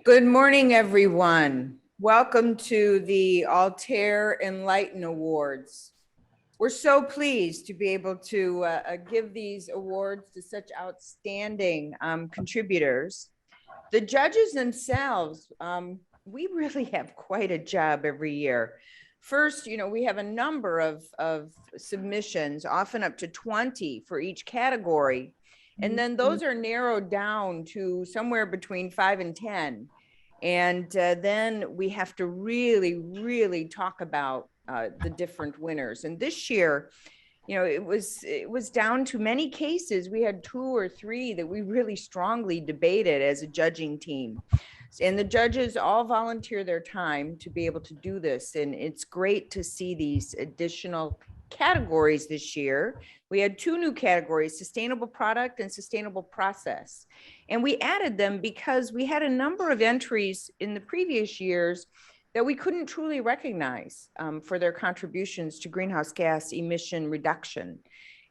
Good morning, everyone. Welcome to the Altair Enlighten Awards. We're so pleased to be able to give these awards to such outstanding contributors. The judges themselves, we really have quite a job every year. First, we have a number of submissions, often up to 20 for each category. And then those are narrowed down to somewhere between 5 and 10. And then we have to really talk about the different winners. And this year, it was down to many cases. We had 2 or 3 that we really strongly debated as a judging team. And the judges all volunteer their time to be able to do this. And it's great to see these additional categories this year. We had 2 new categories, sustainable product and sustainable process. And we added them because we had a number of entries in the previous years that we couldn't truly recognize for their contributions to greenhouse gas emission reduction.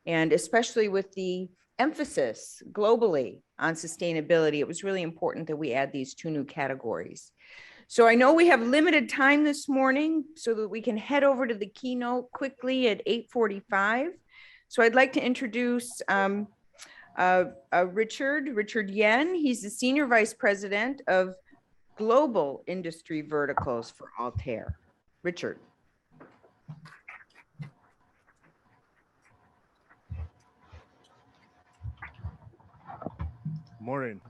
And especially with the emphasis globally on sustainability, it was really important that we add these 2 new categories. So I know we have limited time this morning so that we can head over to the keynote quickly at 8:45. So I'd like to introduce Richard Yen. He's the Senior Vice President of Global Industry Verticals for Altair. Richard. Morning.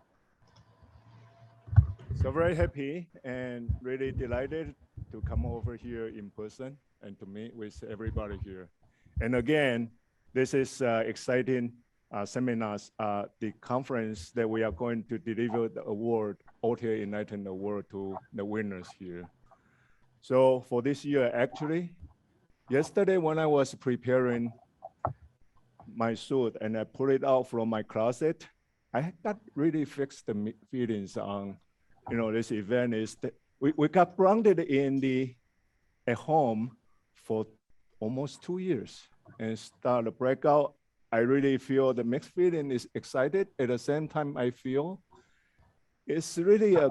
So very happy and really delighted to come over here in person and to meet with everybody here. And again, this is exciting seminars, the conference that we are going to deliver the award, Altair Enlighten Award, to the winners here. So for this year, actually, yesterday when I was preparing my suit and I pulled it out from my closet, I got really fixed the feelings on, this event is that we got grounded at home for almost 2 years and start a breakout. I really feel the mixed feeling is excited. At the same time, I feel it's really a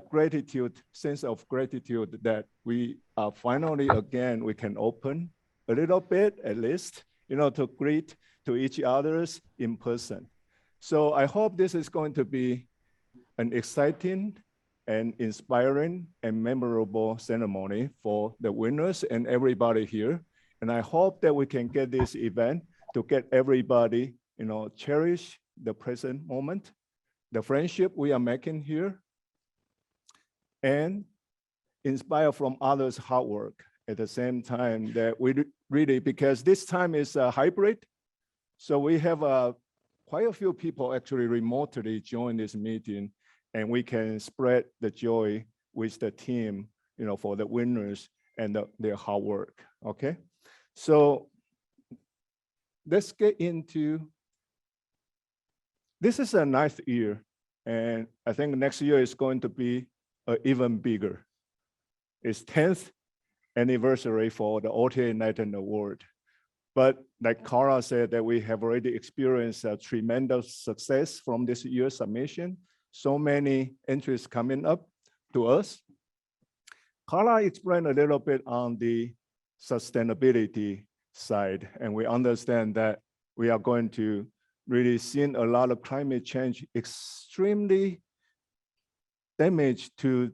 sense of gratitude that we are finally, again, we can open a little bit at least, to greet to each other's in person. So I hope this is going to be an exciting and inspiring and memorable ceremony for the winners and everybody here. And I hope that we can get this event to get everybody, cherish the present moment, the friendship we are making here, and inspire from others' hard work at the same time that we really, because this time is a hybrid. So we have quite a few people actually remotely join this meeting, and we can spread the joy with the team, for the winners and their hard work, okay? So let's get into, this is a ninth year, and I think next year is going to be even bigger. It's 10th anniversary for the Altair Enlighten Award. But like Cara said, that we have already experienced a tremendous success from this year's submission. So many entries coming up to us. Cara explained a little bit on the sustainability side, and we understand that we are going to really see a lot of climate change extremely damage to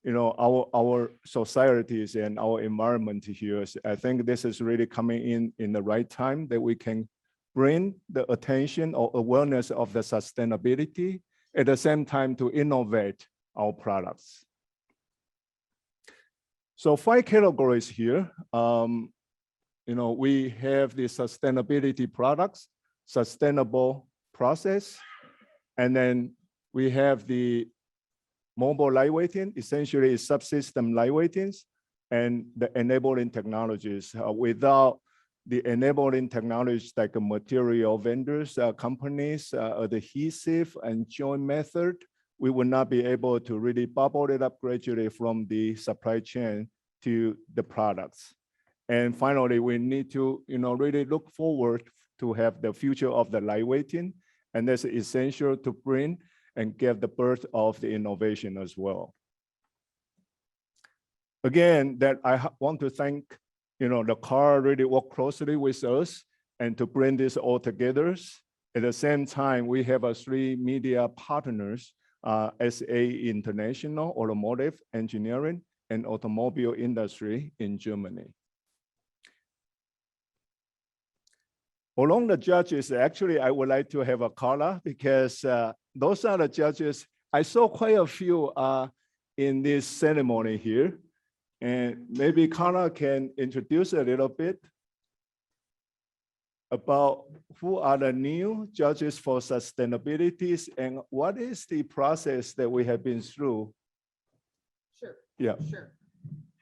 our societies and our environment here. So I think this is really coming in the right time that we can bring the attention or awareness of the sustainability at the same time to innovate our products. So 5 categories here. We have the sustainability products, sustainable process, and then we have the mobile lightweighting, essentially subsystem lightweighting, and the enabling technologies. Without the enabling technologies like material vendors, companies, adhesive and joint method, we would not be able to really bubble it up gradually from the supply chain to the products. And finally, we need to really look forward to have the future of the lightweighting, and that's essential to bring and give the birth of the innovation as well. again, that I want to thank, the car really worked closely with us and to bring this all together. At the same time, we have 3 media partners, SA International, Automotive Engineering, and Automobile Industry in Germany. Along the judges, actually, I would like to have a Carla because those are the judges. I saw quite a few in this ceremony here. And maybe Carla can introduce a little bit about who are the new judges for sustainability and what is the process that we have been through. Sure. Yeah. Sure.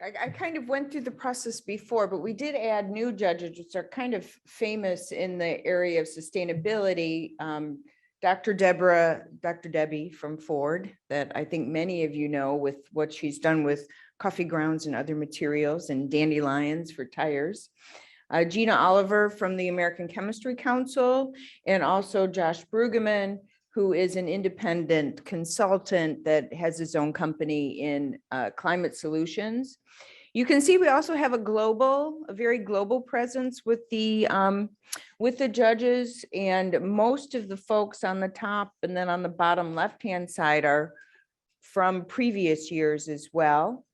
I kind of went through the process before, but we did add new judges, which are kind of famous in the area of sustainability. Dr. Debbie from Ford, that I think many of you know with what she's done with coffee grounds and other materials, and dandelions for tires. Gina Oliver from the American Chemistry Council, and also Josh Brueggemann, who is an independent consultant that has his own company in climate solutions. You can see we also have a very global presence with the judges, and most of the folks on the top and then on the bottom left-hand side are from previous years as well.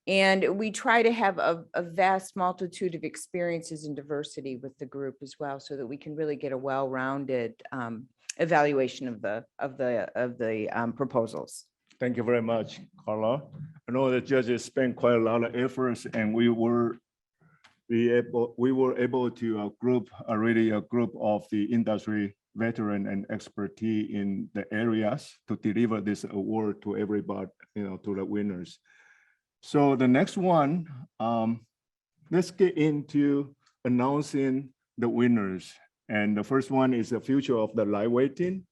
And we try to have a vast multitude of experiences and diversity with the group as well, so that we can really get a well-rounded evaluation of the proposals. Thank you very much, Carla. I know the judges spent quite a lot of efforts, and we were able to group a group of the industry veteran and expertise in the areas to deliver this award to everybody, to the winners. So the next one, let's get into announcing the winners. And the first one is the future of the lightweighting,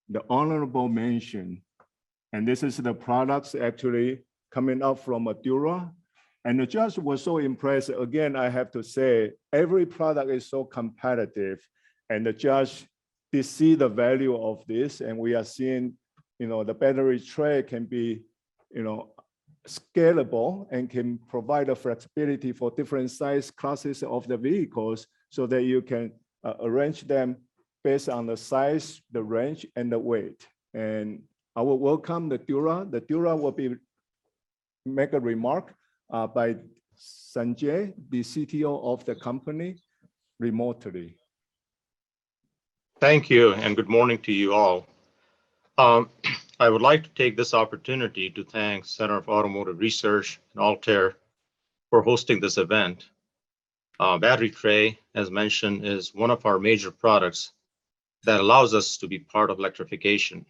the honorable mention. And this is the products actually coming up from Adura. And the judge was so impressed. Again, I have to say, every product is so competitive. And the judge did see the value of this. And we are seeing, the battery tray can be, scalable and can provide a flexibility for different size classes of the vehicles so that you can arrange them based on the size, the range, and the weight. And I will welcome the Dura. The Dura will make a remark by Sanjay, the CTO of the company, remotely. Thank you, and good morning to you all. I would like to take this opportunity to thank Center for Automotive Research and Altair for hosting this event. Battery tray, as mentioned, is one of our major products that allows us to be part of electrification.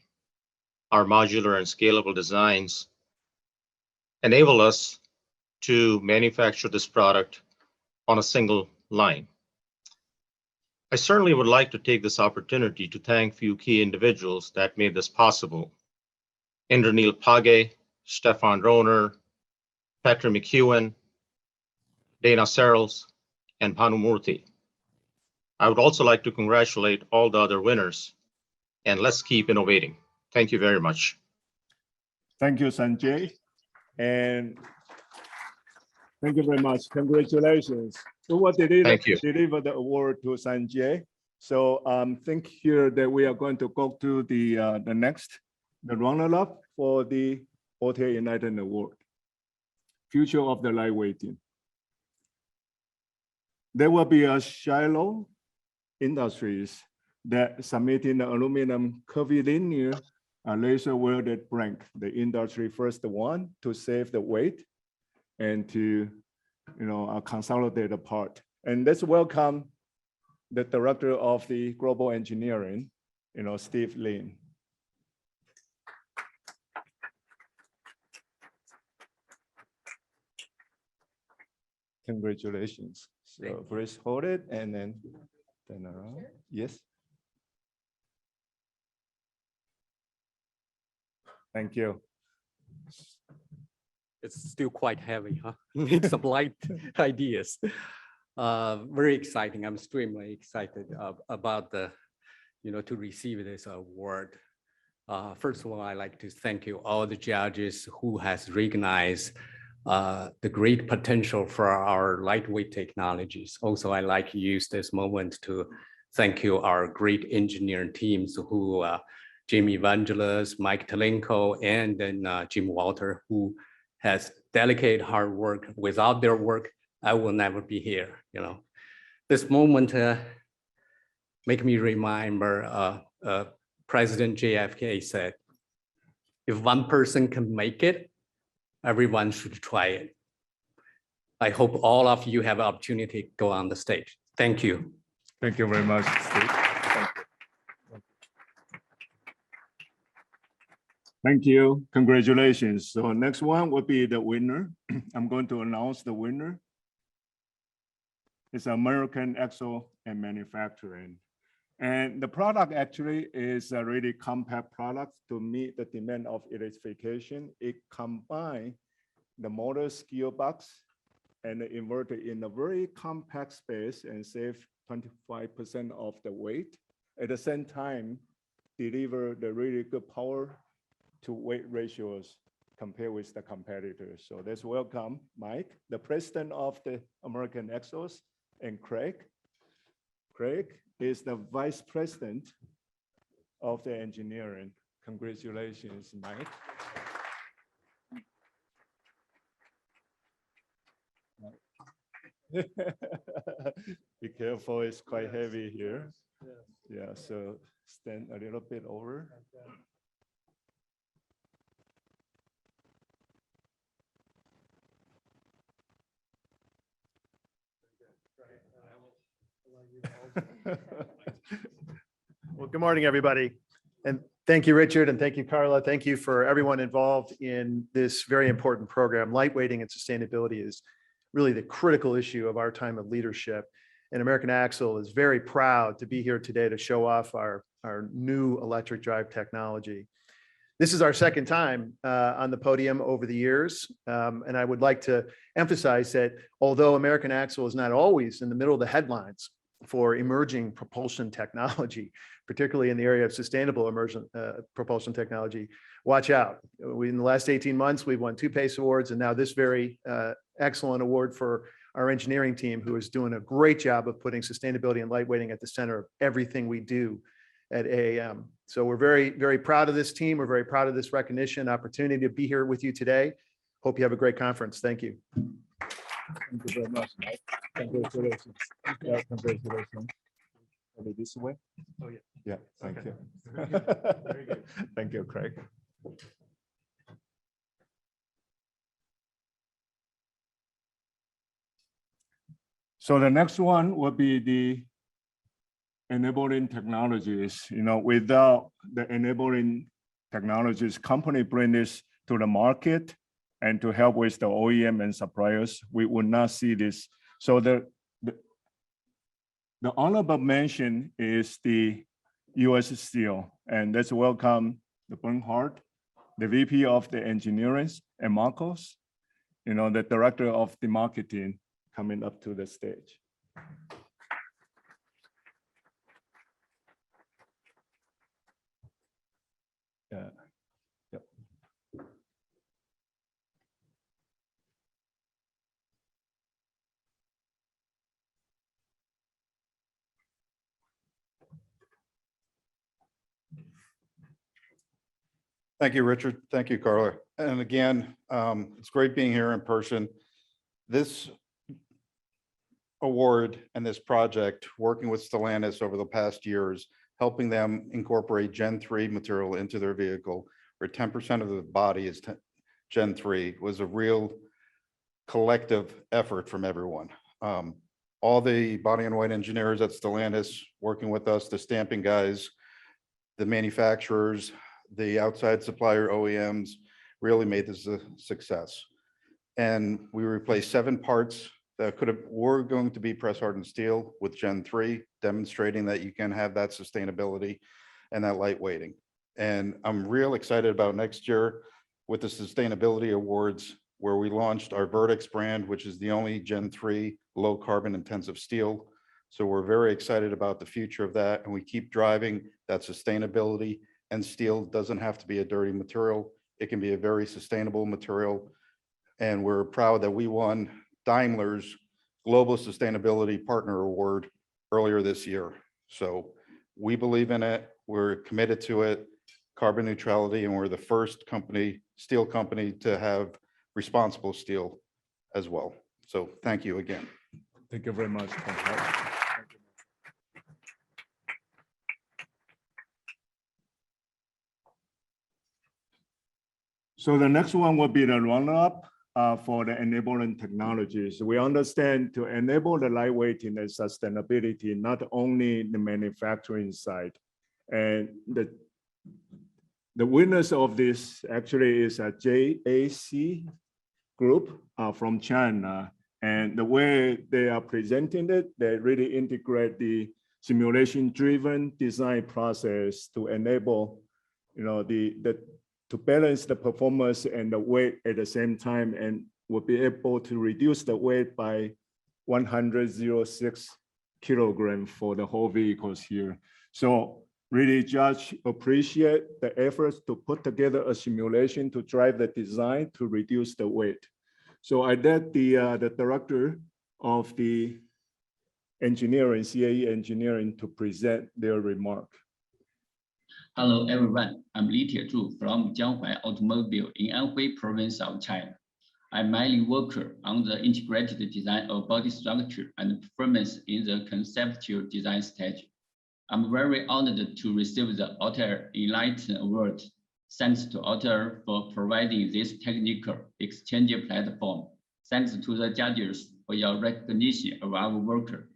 Our modular and scalable designs enable us to manufacture this product on a single line. I certainly would like to take this opportunity to thank a few key individuals that made this possible. Indranil Page, Stefan Rohner, Petra McEwen, Dana Searles, and Bhanu Murthy. I would also like to congratulate all the other winners, and let's keep innovating. Thank you very much. Thank you, Sanjay. And thank you very much. Congratulations. We will deliver the award to Sanjay. So think here that we are going to go to the next, the runner-up for the Altair United Award, Future of the Lightweighting. There will be a Shiloh Industries that submitting the aluminum curvilinear laser welded blank, the industry first one to save the weight and to consolidate the part. And let's welcome the director of the global engineering, Steve Lin. Congratulations. So first hold it and then turn around. Sure. Yes. Thank you. It's still quite heavy, huh? Need some light ideas. Very exciting. I'm extremely excited about to receive this award. First of all, I'd like to thank you, all the judges who has recognized the great potential for our lightweight technologies. Also, I'd like to use this moment to thank you, our great engineering teams who Jim Evangelos, Mike Telenko, and then Jim Walter, who has dedicated hard work. Without their work, I will never be here. This moment make me remember President JFK said, if one person can make it, everyone should try it. I hope all of you have an opportunity to go on the stage. Thank you. Thank you very much, Steve. Thank you. Congratulations. So next one will be the winner. I'm going to announce the winner. It's American Axle and Manufacturing. And the product actually is a really compact product to meet the demand of electrification. It combines the motor gearbox and the inverter in a very compact space and save 25% of the weight. At the same time, deliver the really good power to weight ratios compared with the competitors. So let's welcome Mike, the president of the American Axles, and Craig. Craig is the vice president of the engineering. Congratulations, Mike. Be careful, it's quite heavy here. Yeah, so stand a little bit over. Well, good morning, everybody. And thank you, Richard, and thank you, Carla. Thank you for everyone involved in this very important program. Lightweighting and sustainability is really the critical issue of our time of leadership. And American Axle is very proud to be here today to show off our new electric drive technology. This is our second time on the podium over the years. And I would like to emphasize that although American Axle is not always in the middle of the headlines for emerging propulsion technology, particularly in the area of sustainable propulsion technology, watch out. In the last 18 months, we've won 2 PACE awards, and now this very excellent award for our engineering team, who is doing a great job of putting sustainability and lightweighting at the center of everything we do at AAM. So we're very, very proud of this team. We're very proud of this recognition, opportunity to be here with you today. Hope you have a great conference. Thank you. Thank you very much, Mike. Congratulations. Yeah, congratulations. Are they this way? Oh, yeah. Yeah, thank Okay. you. Very good. Thank you, Craig. So the next one will be the enabling technologies. Without the enabling technologies, company bring this to the market and to help with the OEM and suppliers, we would not see this. So the honorable mention is the US Steel, and let's welcome the Bernhard, the VP of the engineering, and Marcos, the director of the marketing, coming up to the stage. Yeah. Yep. Thank you, Richard. Thank you, Carla. And again, it's great being here in person. This award and this project, working with Stellantis over the past years, helping them incorporate Gen 3 material into their vehicle, where 10% of the body is Gen 3, was a real collective effort from everyone. All the body and white engineers at Stellantis working with us, the stamping guys, the manufacturers, the outside supplier OEMs really made this a success. And we replaced 7 parts that were going to be press hardened steel with Gen 3, demonstrating that you can have that sustainability and that lightweighting. And I'm real excited about next year with the sustainability awards, where we launched our Vertex brand, which is the only Gen 3 low carbon intensive steel. So we're very excited about the future of that. And we keep driving that sustainability and steel doesn't have to be a dirty material. It can be a very sustainable material. And we're proud that we won Daimler's Global Sustainability Partner Award earlier this year. So we believe in it. We're committed to it, carbon neutrality, and we're the first company, steel company, to have responsible steel as well. So thank you again. Thank you very much. So the next one will be the run-up for the enabling technologies. We understand to enable the lightweighting and sustainability, not only the manufacturing side. And the winners of this actually is a JAC group from China. And the way they are presenting it, they really integrate the simulation-driven design process to enable, to balance the performance and the weight at the same time, and will be able to reduce the weight by 106 kilograms for the whole vehicles here. So really just appreciate the efforts to put together a simulation to drive the design to reduce the weight. So I let the director of the engineering, CAE engineering, to present their remark. Hello, everyone. I'm Li Tiezhu from Jianghuai Automobile in Anhui Province of China. I'm mainly worker on the integrated design of body structure and performance in the conceptual design stage. I'm very honored to receive the Altair Enlighten Award. Thanks to Altair for providing this technical exchange platform. Thanks to the judges for your recognition of our work.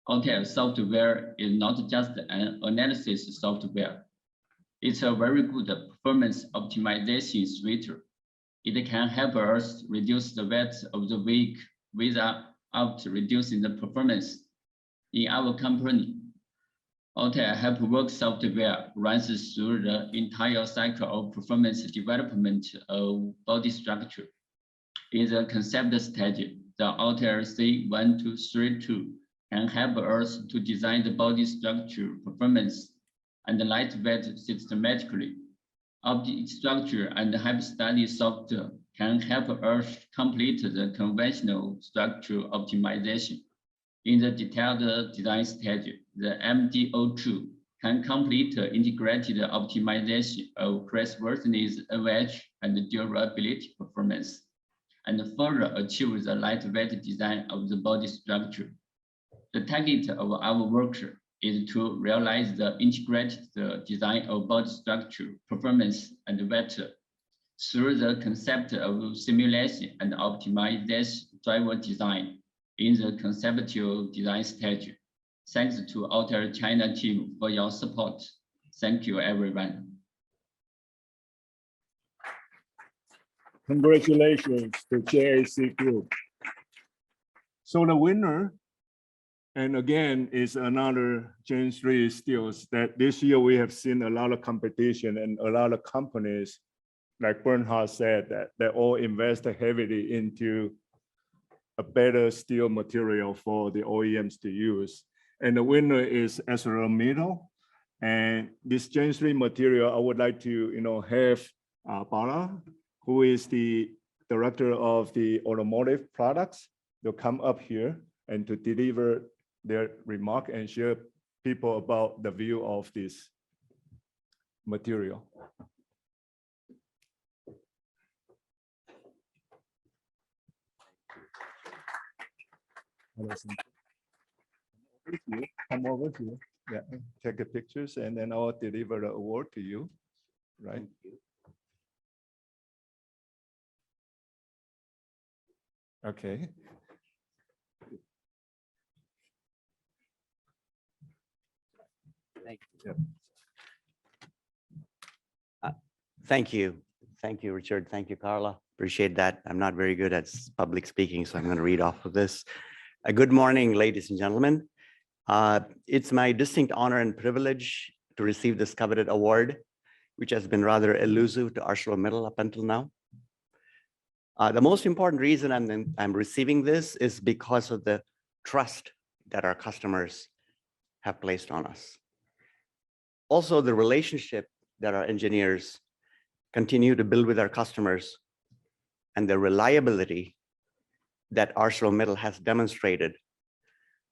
Altair software is not just an analysis software. It's a very good performance optimization suite. It can help us reduce the weight of the vehicle without reducing the performance. In our company, Altair help work software runs through the entire cycle of performance development of body structure. In the concept stage, the Altair C1232 can help us to design the body structure performance and lightweight systematically. Object structure and hyper study software can help us complete the conventional structural optimization. In the detailed design stage, the MDO2 can complete integrated optimization of crashworthiness, OH, and durability performance, and further achieve the lightweight design of the body structure. The target of our work is to realize the integrated design of body structure, performance, and weight through the concept of simulation and optimization driver design in the conceptual design stage. Thanks to Altair China team for your support. Thank you, everyone. Congratulations to JAC Group. So the winner, and again, is another Gen 3 steels that this year we have seen a lot of competition and a lot of companies, like Bernhard said, that they all invest heavily into a better steel material for the OEMs to use. And the winner is ArcelorMittal. And this Gen 3 material, I would like to have Bala, who is the director of the automotive products, to come up here and to deliver their remark and share people about the view of this material. Come over here. Yeah, take the pictures and then I'll deliver the award to you, right? Okay. Thank you. Yep. Thank you. Thank you, Richard. Thank you, Carla. Appreciate that. I'm not very good at public speaking, so I'm going to read off of this. Good morning, ladies and gentlemen. It's my distinct honor and privilege to receive this coveted award, which has been rather elusive to ArcelorMittal up until now. The most important reason I'm receiving this is because of the trust that our customers have placed on us. Also, the relationship that our engineers continue to build with our customers and the reliability that ArcelorMittal has demonstrated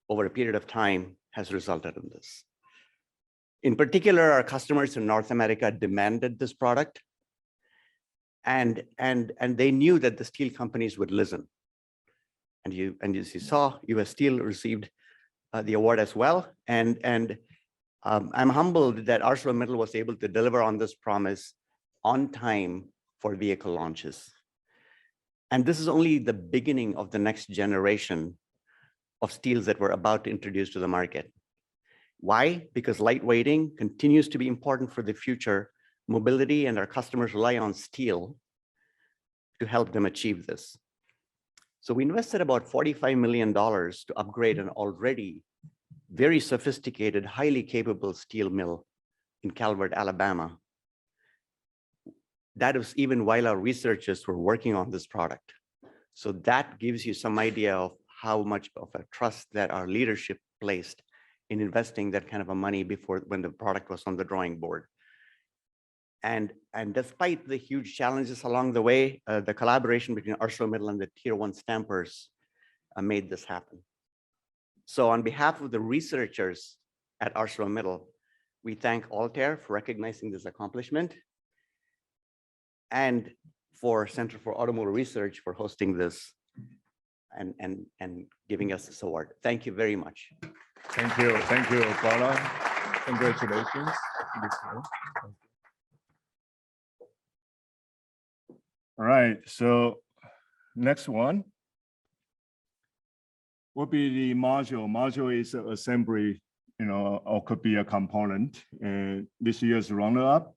over a period of time has resulted in this. In particular, our customers in North America demanded this product, and they knew that the steel companies would listen. And as you saw, US Steel received the award as well. And I'm humbled that ArcelorMittal was able to deliver on this promise on time for vehicle launches. And this is only the beginning of the next generation of steels that we're about to introduce to the market. Why? Because lightweighting continues to be important for the future mobility, and our customers rely on steel to help them achieve this. So we invested about $45 million to upgrade an already very sophisticated, highly capable steel mill in Calvert, Alabama. That was even while our researchers were working on this product. So that gives you some idea of how much of a trust that our leadership placed in investing that kind of a money before when the product was on the drawing board. And despite the huge challenges along the way, the collaboration between ArcelorMittal and the Tier 1 stampers made this happen. So on behalf of the researchers at ArcelorMittal, we thank Altair for recognizing this accomplishment, and for Center for Automotive Research for hosting this and giving us this award. Thank you very much. Thank you, Paula. Congratulations. All right, so next one will be the module. Module is an assembly, or could be a component. And this year's runner-up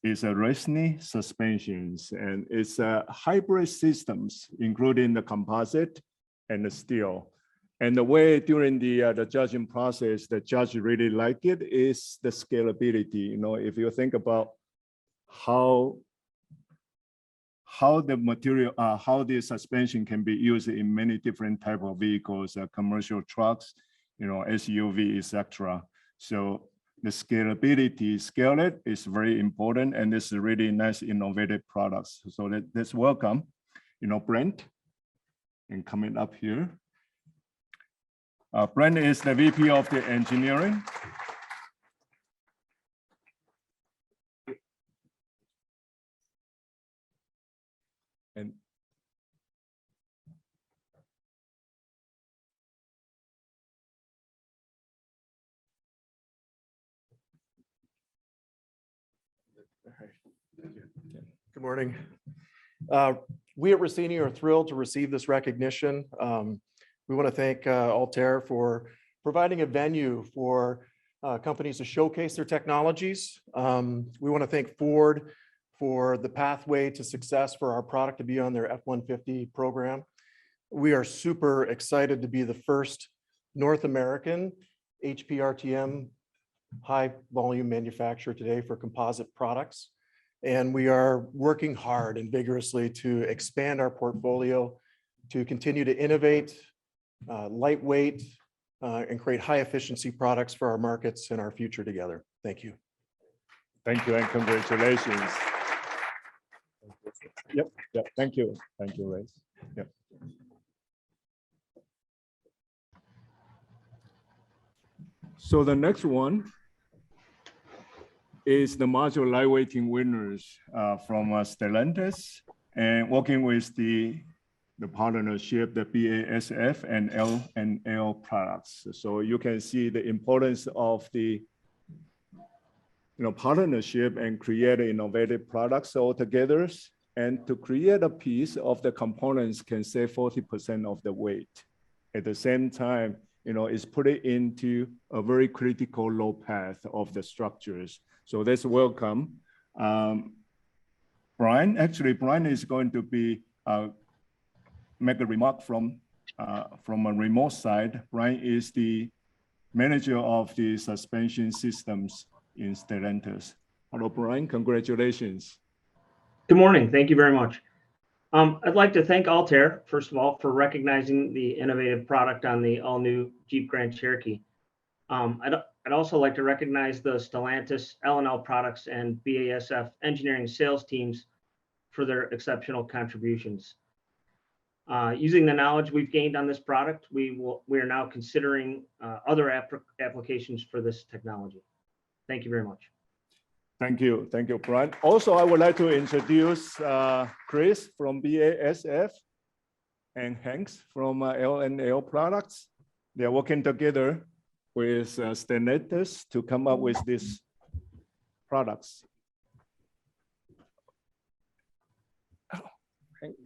is a Resney suspensions, and it's a hybrid systems, including the composite and the steel. And the way during the judging process, the judge really like it is the scalability. If you think about how the material, how the suspension can be used in many different type of vehicles, commercial trucks, SUV, etc. So the scalability, scale it is very important, and it's a really nice innovative products. So let's welcome, Brent, and coming up here. Brent is the VP of the engineering. And Good morning. We at Rossini are thrilled to receive this recognition. We want to thank Altair for providing a venue for companies to showcase their technologies. We want to thank Ford for the pathway to success for our product to be on their F-150 program. We are super excited to be the first North American HPRTM high volume manufacturer today for composite products. And we are working hard and vigorously to expand our portfolio, to continue to innovate, lightweight, and create high efficiency products for our markets and our future together. Thank you. thank you, and congratulations. Yep, thank you, Ray. Yep. So the next one is the module lightweighting winners from Stellantis, and working with the partnership, the BASF and L&L products. So you can see the importance of the partnership and create innovative products all together. And to create a piece of the components can save 40% of the weight. At the same time, it's put it into a very critical low path of the structures. So let's welcome Brian. Actually, Brian is going to be make a remark from a remote side. Brian is the manager of the suspension systems in Stellantis. Hello, Brian. Congratulations. Good morning. Thank you very much. I'd like to thank Altair, first of all, for recognizing the innovative product on the all-new Jeep Grand Cherokee. I'd I'd also like to recognize the Stellantis, L&L Products, and BASF engineering sales teams for their exceptional contributions. Using the knowledge we've gained on this product, we are now considering other applications for this technology. Thank you very much. Thank you, Brian. Also, I would like to introduce Chris from BASF and Hanks from L&L Products. They are working together with Stellantis to come up with these products. Oh, Hank.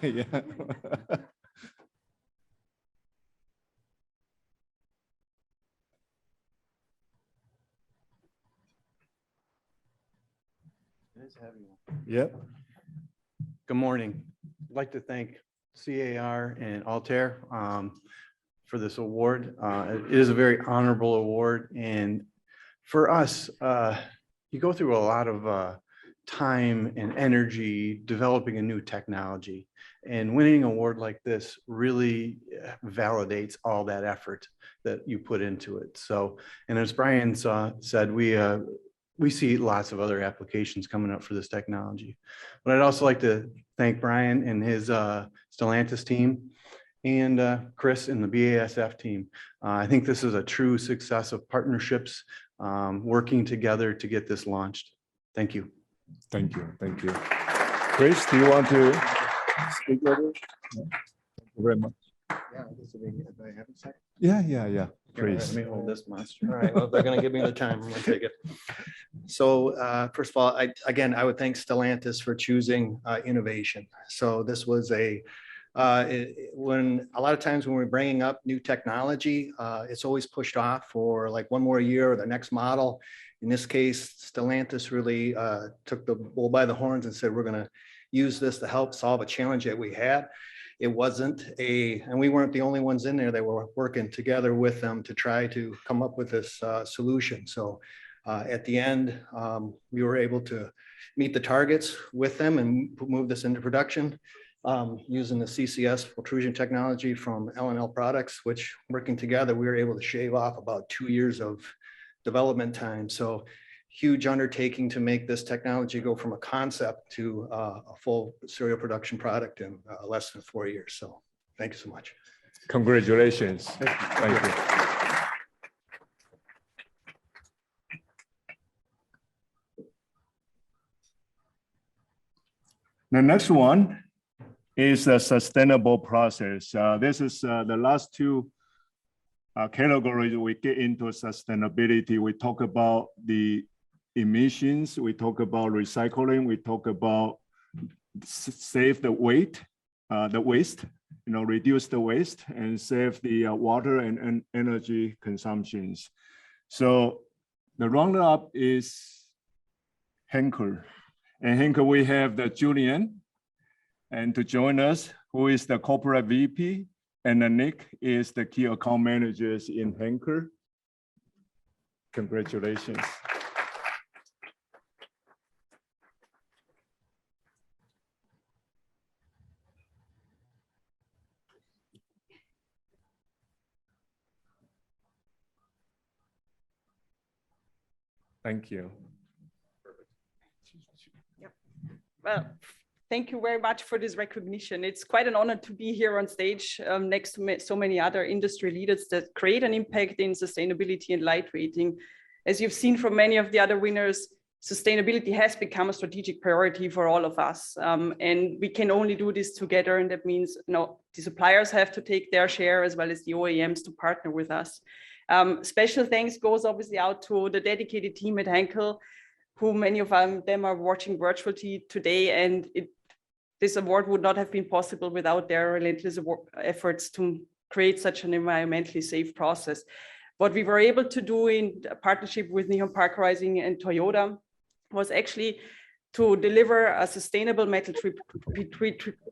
Yeah. Yep. Good morning. I'd like to thank CAR and Altair for this award. It is a very honorable award. And for us, you go through a lot of time and energy developing a new technology. And winning an award like this really validates all that effort that you put into it. So, and as Brian said, we see lots of other applications coming up for this technology. But I'd also like to thank Brian and his Stellantis team and Chris and the BASF team. I think this is a true success of partnerships working together to get this launched. Thank you. Thank you. Chris, do you want to speak over? Thank you very much. Yeah. Please. Let me hold this monster. All right, well, if they're gonna give me the time, I'm gonna take it. So first of all, I would thank Stellantis for choosing innovation. So this was when a lot of times when we're bringing up new technology, it's always pushed off for like one more year or the next model. In this case, Stellantis really took the bull by the horns and said, we're gonna use this to help solve a challenge that we had. It wasn't and we weren't the only ones in there. They were working together with them to try to come up with this solution. So at the end, we were able to meet the targets with them and move this into production using the CCS pultrusion technology from L&L Products, which working together, we were able to shave off about 2 years of development time. So huge undertaking to make this technology go from a concept to a full serial production product in less than 4 years. So thank you so much. Congratulations. Thank you. The next one is a sustainable process. This is the last two categories we get into sustainability. We talk about the emissions, we talk about recycling, we talk about save the waste, reduce the waste and save the water and energy consumptions. So the runner-up is Henker. And Henker, we have the Julian, and to join us, who is the corporate VP, and then Nick is the key account managers in Henker. Congratulations. Thank you. Yep. Well, thank you very much for this recognition. It's quite an honor to be here on stage next to so many other industry leaders that create an impact in sustainability and lightweighting. As you've seen from many of the other winners, sustainability has become a strategic priority for all of us. And we can only do this together. And that means the suppliers have to take their share as well as the OEMs to partner with us. Special thanks goes obviously out to the dedicated team at Henkel, who many of them are watching virtually today. And this award would not have been possible without their relentless efforts to create such an environmentally safe process. What we were able to do in partnership with Nihon Parkerizing and Toyota was actually to deliver a sustainable metal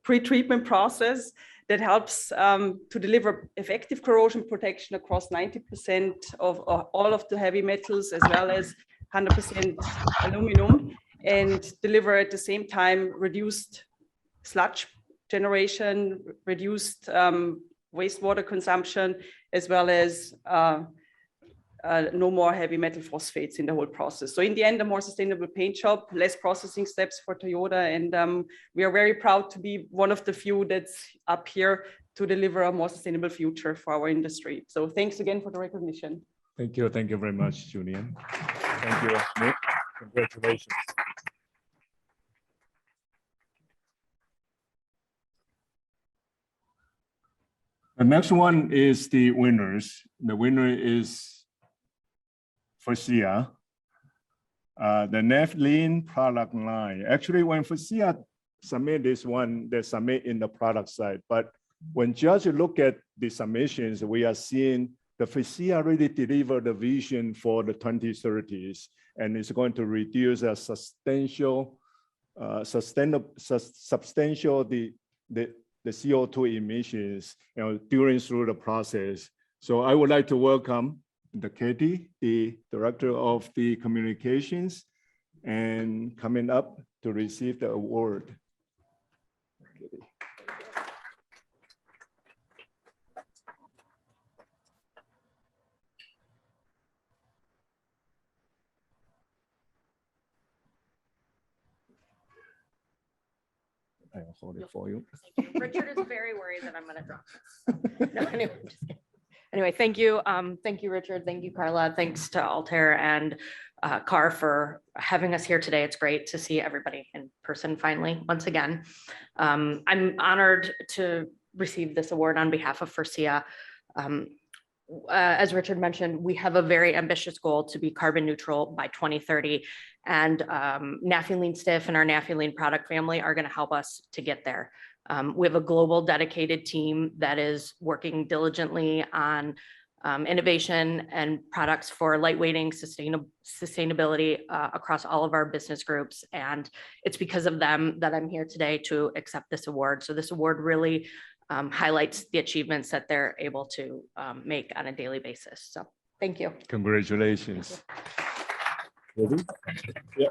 pre-treatment process that helps to deliver effective corrosion protection across 90% of all of the heavy metals, as well as 100% aluminum, and deliver at the same time reduced sludge generation, reduced wastewater consumption, as well as no more heavy metal phosphates in the whole process. So in the end, a more sustainable paint job, less processing steps for Toyota. And we are very proud to be one of the few that's up here to deliver a more sustainable future for our industry. So thanks again for the recognition. Thank you very much, Julian. Thank you, Nick. Congratulations. The next one is the winners. The winner is Faurecia, the naphthalene product line. Actually, when Faurecia submit this one, they submit in the product side. But when judges look at the submissions, we are seeing the Faurecia really deliver the vision for the 2030s, and it's going to reduce a substantial the CO2 emissions, during through the process. So I would like to welcome the Katie, the Director of the Communications, and coming up to receive the award. Katie. I'll hold it for you. Thank you. Richard is very worried that I'm going to drop this. No, anyway, I'm just kidding. Anyway, thank you. Thank you, Richard. Thank you, Carla. Thanks to Altair and Car for having us here today. It's great to see everybody in person finally, once again. I'm honored to receive this award on behalf of Faurecia. As Richard mentioned, we have a very ambitious goal to be carbon neutral by 2030. And naphthalene stiff and our naphthalene product family are going to help us to get there. We have a global dedicated team that is working diligently on innovation and products for lightweighting, sustainability across all of our business groups. And it's because of them that I'm here today to accept this award. So this award really highlights the achievements that they're able to make on a daily basis. So thank you. Congratulations. Ready? Yeah.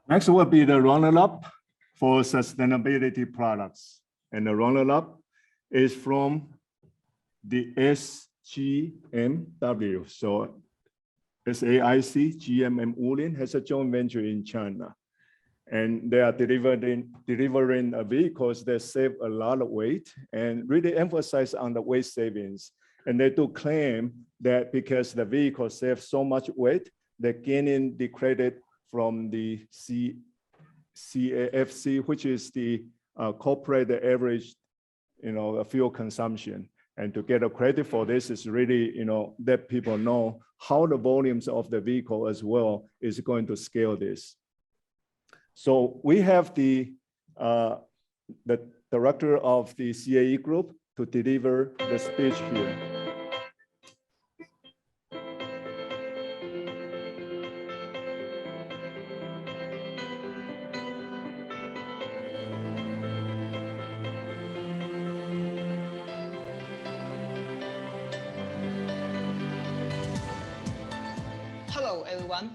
Next will be the runner-up for sustainability products. And the runner-up is from the SGMW. So SAIC, GMM Wooling has a joint venture in China. And they are delivering vehicles that save a lot of weight and really emphasize on the weight savings. And they do claim that because the vehicle saves so much weight, they're gaining the credit from the CAFC, which is the corporate average, fuel consumption. And to get a credit for this is really, let people know how the volumes of the vehicle as well is going to scale this. So we have the director of the CAE group to deliver the speech here. Hello, everyone.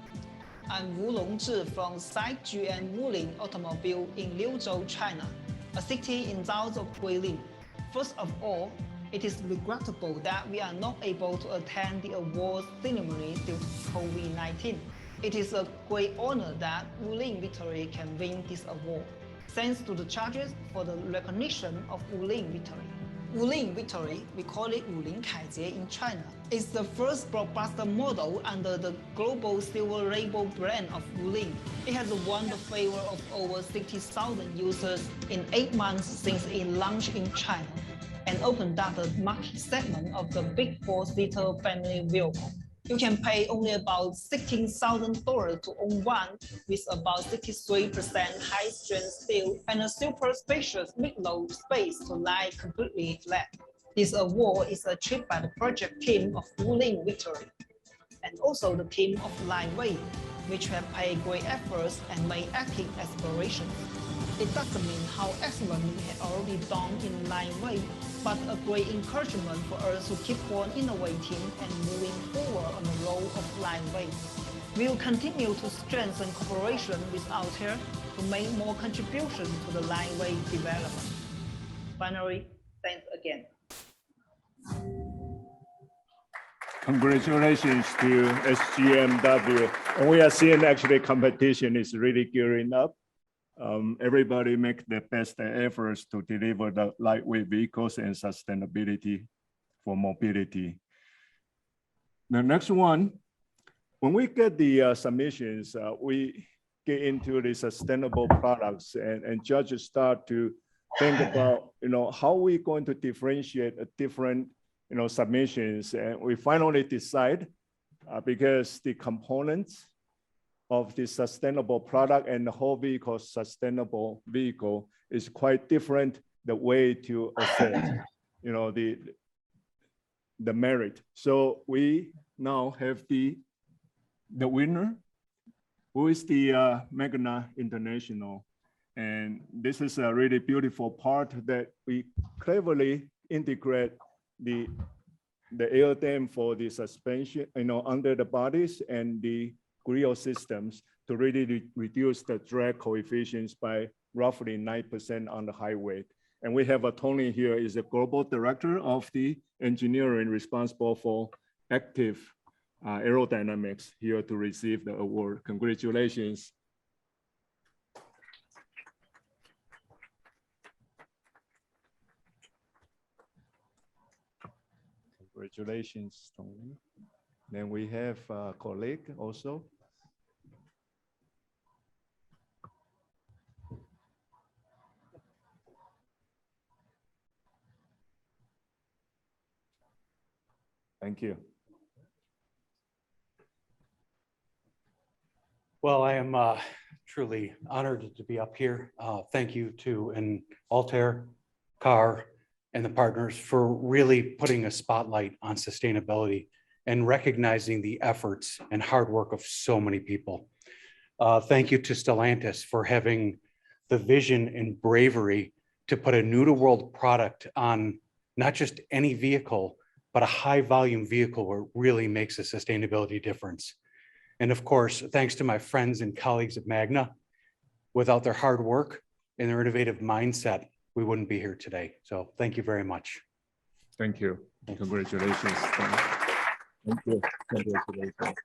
I'm Wu Longzhi from site GM Wooling Automobile in Liuzhou, China, a city in south of Guilin. First of all, it is regrettable that we are not able to attend the awards ceremony due to COVID-19. It is a great honor that Wooling Victory can win this award, thanks to the charges for the recognition of Wooling Victory. Wooling Victory, we call it Wooling Kaijie in China, is the first blockbuster model under the global silver label brand of Wooling. It has won the favor of over 60,000 users in 8 months since it launched in China, and opened up the market segment of the big 4-seater family vehicle. You can pay only about $16,000 to own one, with about 63% high-strength steel and a super spacious mid-load space to lie completely flat. This award is achieved by the project team of Wooling Victory, and also the team of Lightweight, which have paid great efforts and made active explorations. It doesn't mean how excellent we have already done in Lightweight, but a great encouragement for us to keep on innovating and moving forward on the road of Lightweight. We will continue to strengthen cooperation with Altair to make more contributions to the Lightweight development. Finally, thanks again. Congratulations to SGMW. And we are seeing actually competition is really gearing up. Everybody make their best efforts to deliver the lightweight vehicles and sustainability for mobility. The next one, when we get the submissions, we get into the sustainable products and judges start to think about, how we're going to differentiate a different, submissions. And we finally decide because the components of the sustainable product and the whole vehicle sustainable vehicle is quite different, the way to assess, the merit. So we now have the winner, who is the Magna International. And this is a really beautiful part that we cleverly integrate the air dam for the suspension, under the bodies and the grill systems to really reduce the drag coefficients by roughly 9% on the highway. And we have Tony here, is the global director of the engineering responsible for active aerodynamics, here to receive the award. Congratulations. Congratulations, Tony. Then we have a colleague also. Thank you. Well, I am truly honored to be up here. Thank you to Altair, CAR, and the partners for really putting a spotlight on sustainability and recognizing the efforts and hard work of so many people. Thank you to Stellantis for having the vision and bravery to put a new to world product on not just any vehicle, but a high volume vehicle where it really makes a sustainability difference. And of course, thanks to my friends and colleagues at Magna. Without their hard work and their innovative mindset, we wouldn't be here today. So thank you very much. Thank you. Congratulations. Thank you. Congratulations.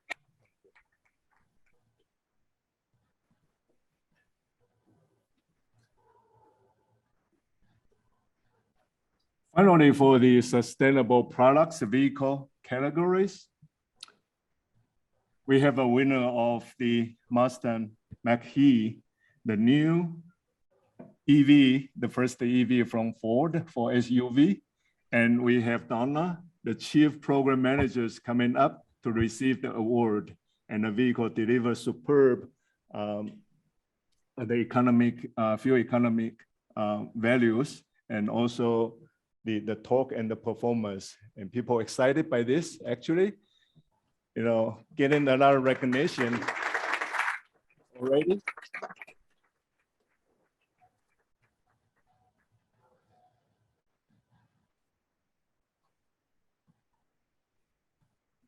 Finally, for the sustainable products vehicle categories, we have a winner of the Mustang Mach-E, the new EV, the first EV from Ford for SUV. And we have Donna, the Chief Program Managers, coming up to receive the award. And the vehicle delivers superb the economic, fuel economic values, and also the torque and the performance. And people excited by this, actually, getting a lot of recognition already.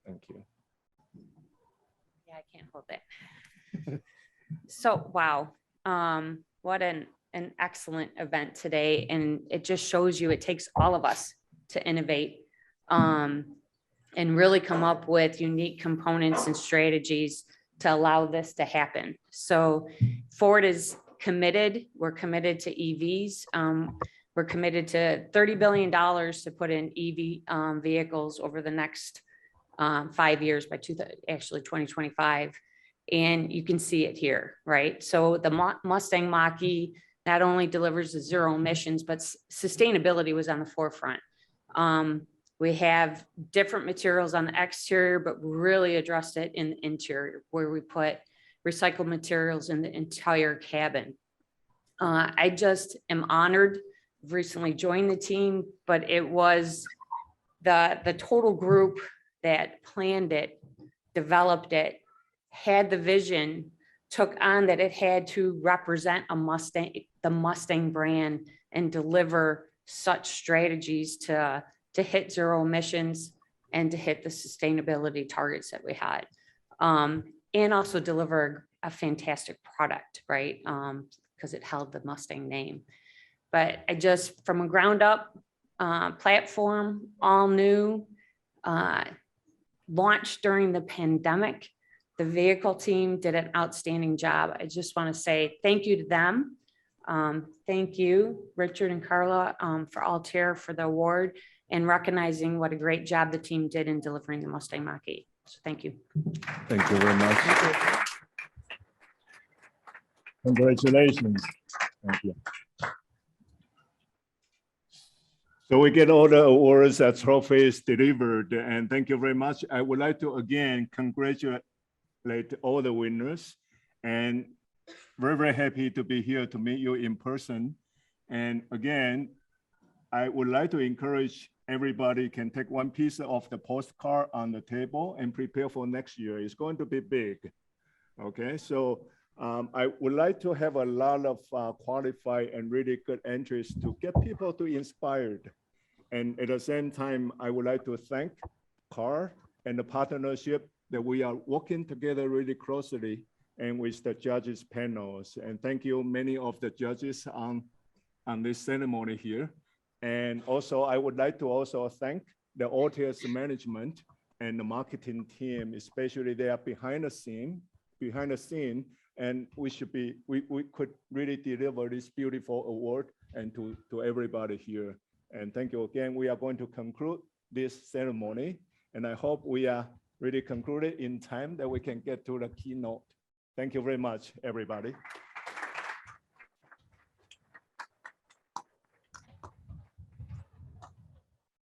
Thank you. Yeah, I can't hold it. So, wow. What an excellent event today. And it just shows you it takes all of us to innovate and really come up with unique components and strategies to allow this to happen. So Ford is committed. We're committed to EVs. We're committed to $30 billion to put in EV vehicles over the next 5 years by 2025. And you can see it here, right? So the Mustang Mach-E not only delivers the zero emissions, but sustainability was on the forefront. We have different materials on the exterior, but really addressed it in the interior, where we put recycled materials in the entire cabin. I just am honored. I've recently joined the team, but it was the total group that planned it, developed it, had the vision, took on that it had to represent a Mustang, the Mustang brand, and deliver such strategies to hit zero emissions and to hit the sustainability targets that we had. And also deliver a fantastic product, right? Because it held the Mustang name. but I just, from a ground up platform, all new, launched during the pandemic. The vehicle team did an outstanding job. I just want to say thank you to them. Thank you, Richard and Carla, for Altair for the award and recognizing what a great job the team did in delivering the Mustang Mach-E. So thank you. Thank you very much. Congratulations. Thank you. So we get all the awards and trophies delivered, and thank you very much. I would like to again congratulate all the winners, and very, very happy to be here to meet you in person. And again, I would like to encourage everybody can take one piece of the postcard on the table and prepare for next year. It's going to be big. Okay, so I would like to have a lot of qualified and really good entries to get people to inspired. And at the same time, I would like to thank Carl and the partnership that we are working together really closely and with the judges panels. And thank you, many of the judges on this ceremony here. And also, I would like to also thank the Altair's management and the marketing team, especially they are behind the scene, and we could really deliver this beautiful award and to everybody here. And thank you again. We are going to conclude this ceremony, and I hope we are really concluded in time that we can get to the keynote. Thank you very much, everybody.